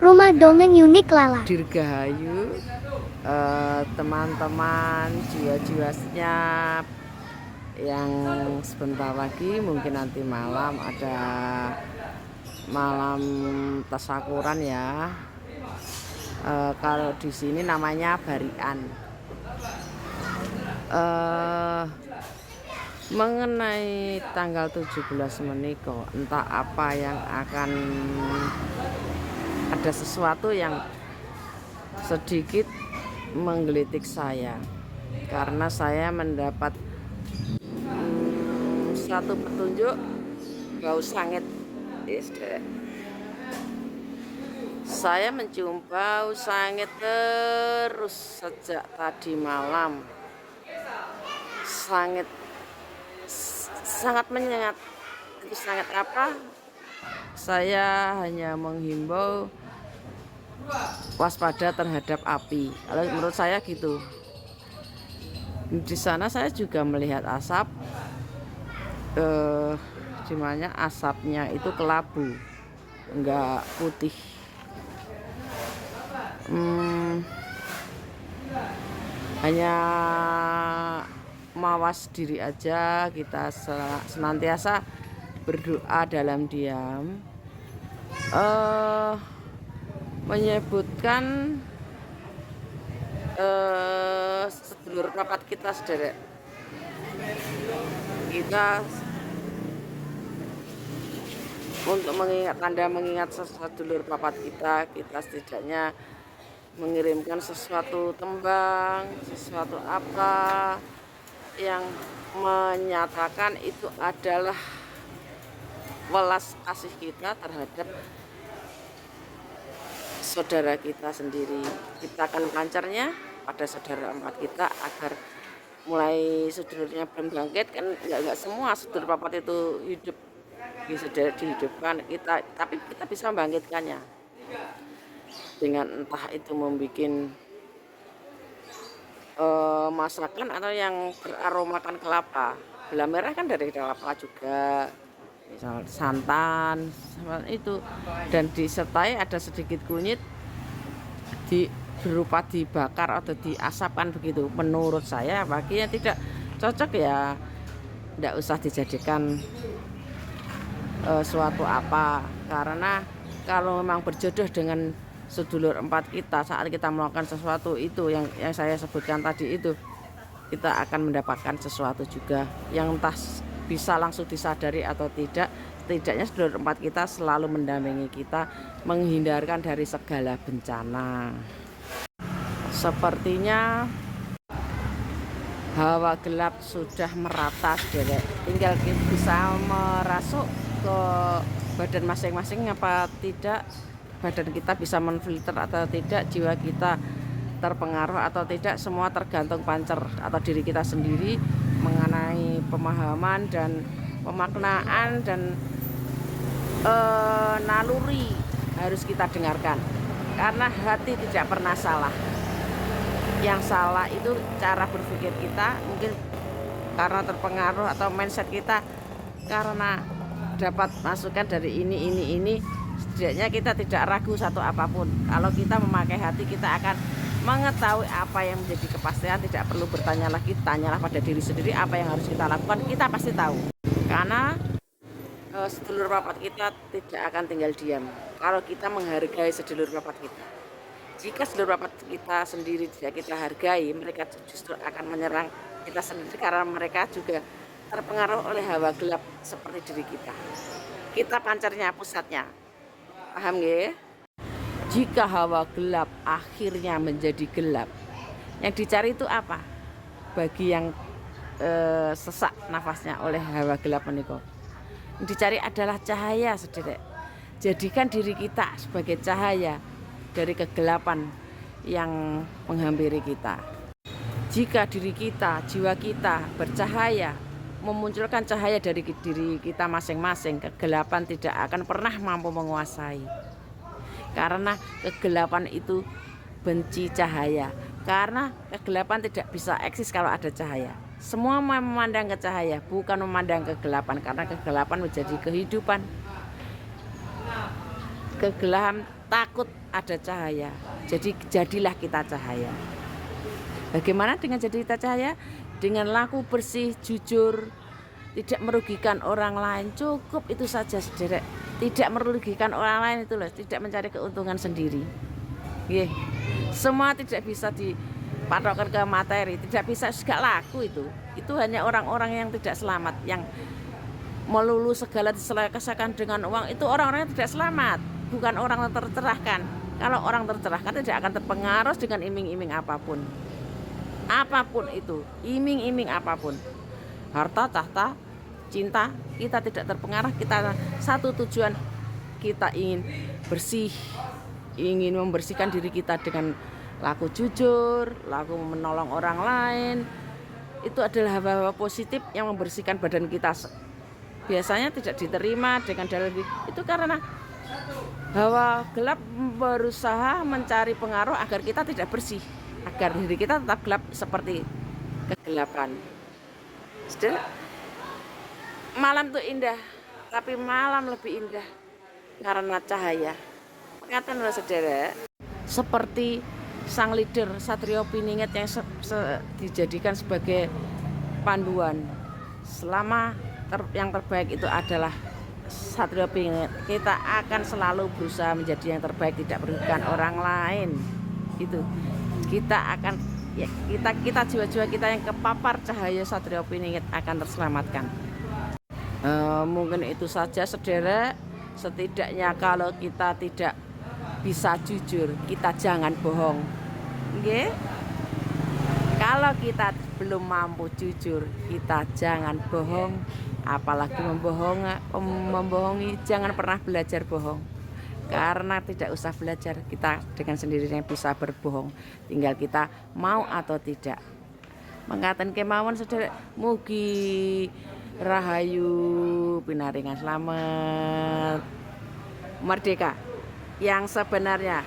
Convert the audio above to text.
Rumah dongeng unik Lala. Dirgahayu teman-teman jiwa-jiwa senyap yang sebentar lagi mungkin nanti malam ada malam tasyakuran ya. Kalau di sini namanya barian. Mengenai tanggal 17 meniko, entah apa yang akan ada sesuatu yang sedikit menggelitik saya karena saya mendapat satu petunjuk bau sangit. Saya mencium bau sangit terus sejak tadi malam. Sangit sangat menyengat. Itu sangat apa? Saya hanya menghimbau waspada terhadap api. Kalau menurut saya gitu. Di sana saya juga melihat asap, di mana asapnya itu kelabu, enggak putih. Hanya mawas diri aja, kita senantiasa berdoa dalam diam, menyebutkan sedulur rapat kita, saudara kita, untuk mengingat sedulur papat kita setidaknya mengirimkan sesuatu tembang, sesuatu apa yang menyatakan itu adalah welas kasih kita terhadap saudara kita sendiri. Kita akan pancarnya pada saudara empat kita agar mulai sedulurnya belum bangkit, kan nggak semua sedulur papat itu hidup bisa dihidupkan kita, tapi kita bisa membangkitkannya dengan entah itu membuat masakan atau yang beraromakan kelapa. Gula merah kan dari kelapa juga, misal santan itu, dan disertai ada sedikit kunyit berupa dibakar atau diasapkan begitu. Menurut saya bagi yang tidak cocok ya tidak usah dijadikan suatu apa, karena kalau memang berjodoh dengan sedulur empat kita saat kita melakukan sesuatu itu yang saya sebutkan tadi itu, kita akan mendapatkan sesuatu juga yang entah bisa langsung disadari atau tidak. Setidaknya sedulur empat kita selalu mendampingi kita, menghindarkan dari segala bencana. Sepertinya hawa gelap sudah merata, saudara. Tinggal kita bisa merasuk ke badan masing-masing apa tidak, badan kita bisa menfilter atau tidak, jiwa kita terpengaruh atau tidak, semua tergantung pancer atau diri kita sendiri mengenai pemahaman dan pemaknaan dan naluri harus kita dengarkan, karena hati tidak pernah salah. Yang salah itu cara berpikir kita, mungkin karena terpengaruh atau mindset kita karena dapat masukan dari ini. Setidaknya kita tidak ragu satu apapun. Kalau kita memakai hati, kita akan mengetahui apa yang menjadi kepastian. Tidak perlu bertanya lagi, tanyalah pada diri sendiri apa yang harus kita lakukan. Kita pasti tahu, karena sedulur papat kita tidak akan tinggal diam kalau kita menghargai sedulur papat kita. Jika sedulur papat kita sendiri tidak kita hargai, mereka justru akan menyerang kita sendiri, karena mereka juga terpengaruh oleh hawa gelap seperti diri kita. Kita pancarnya, pusatnya, paham nggih? Jika hawa gelap akhirnya menjadi gelap, yang dicari itu apa? Bagi yang sesak nafasnya oleh hawa gelap menika, yang dicari adalah cahaya, saudara. Jadikan diri kita sebagai cahaya dari kegelapan yang menghampiri kita. Jika diri kita, jiwa kita bercahaya, memunculkan cahaya dari diri kita masing-masing, kegelapan tidak akan pernah mampu menguasai. Karena kegelapan itu benci cahaya, karena kegelapan tidak bisa eksis kalau ada cahaya. Semua memandang ke cahaya, bukan memandang kegelapan, karena kegelapan menjadi kehidupan. takut ada cahaya. Jadi jadilah kita cahaya. Bagaimana dengan jadi kita cahaya? Dengan laku bersih, jujur, tidak merugikan orang lain. Cukup itu saja, saudara. Tidak merugikan orang lain itu loh, tidak mencari keuntungan sendiri. Semua tidak bisa dipatokkan ke materi, tidak bisa juga laku itu. Itu hanya orang-orang yang tidak selamat, yang melulu segala diselesaikan dengan uang. Itu orang-orang yang tidak selamat, bukan orang yang tercerahkan. Kalau orang tercerahkan tidak akan terpengaruh dengan iming-iming apapun. Apapun itu, iming-iming apapun, harta, tahta, cinta, kita tidak terpengaruh. Kita satu tujuan, kita ingin bersih, ingin membersihkan diri kita dengan laku jujur, laku menolong orang lain. Itu adalah hawa-hawa positif yang membersihkan badan kita. Biasanya tidak diterima dengan dalil itu karena hawa gelap berusaha mencari pengaruh agar kita tidak bersih, agar diri kita tetap gelap seperti kegelapan. Saudara, malam itu indah, tapi malam lebih indah karena cahaya. Katakanlah saudara, seperti sang leader Satrio Piningit yang dijadikan sebagai panduan. Selama yang terbaik itu adalah Satrio Piningit, kita akan selalu berusaha menjadi yang terbaik, tidak merugikan orang lain. Itu kita akan kita jiwa-jiwa kita yang kepapar cahaya Satrio Piningit akan terselamatkan. Mungkin itu saja saudara. Setidaknya kalau kita tidak bisa jujur, kita jangan bohong. Nggih? Kalau kita belum mampu jujur, kita jangan bohong. Apalagi membohongi, jangan pernah belajar bohong. Karena tidak usah belajar, kita dengan sendirinya bisa berbohong. Tinggal kita mau atau tidak. Mengatakan kemauan saudara, mugi rahayu pinaringan selamat merdeka yang sebenarnya.